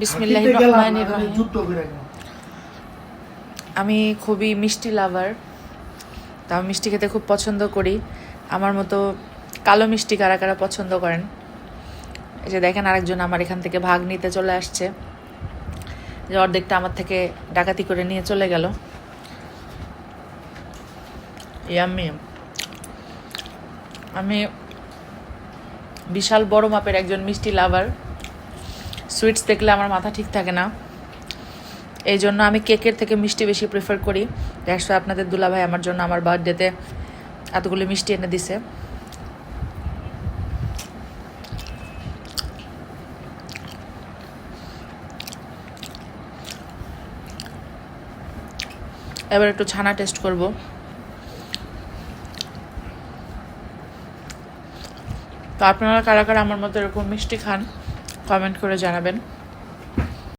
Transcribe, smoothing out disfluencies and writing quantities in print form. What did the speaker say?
বিসমিল্লাহির রহমানির রহিম। আমি খুবই মিষ্টি লাভার, তা আমি মিষ্টি খেতে খুব পছন্দ করি। আমার মতো কালো মিষ্টি কারা কারা পছন্দ করেন? এই যে দেখেন, আরেকজন আমার এখান থেকে ভাগ নিতে চলে আসছে, যে অর্ধেকটা আমার থেকে ডাকাতি করে নিয়ে চলে গেল। ইয়াম্মি। আমি বিশাল বড় মাপের একজন মিষ্টি লাভার। সুইটস দেখলে আমার মাথা ঠিক থাকে না, এই জন্য আমি কেকের থেকে মিষ্টি বেশি প্রেফার করি। দ্যাটস আপনাদের দুলাভাই আমার জন্য আমার বার্থডেতে এতগুলো মিষ্টি এনে দিছে। এবার একটু ছানা টেস্ট করব। তো আপনারা কারা কারা আমার মতো এরকম মিষ্টি খান, কমেন্ট করে জানাবেন।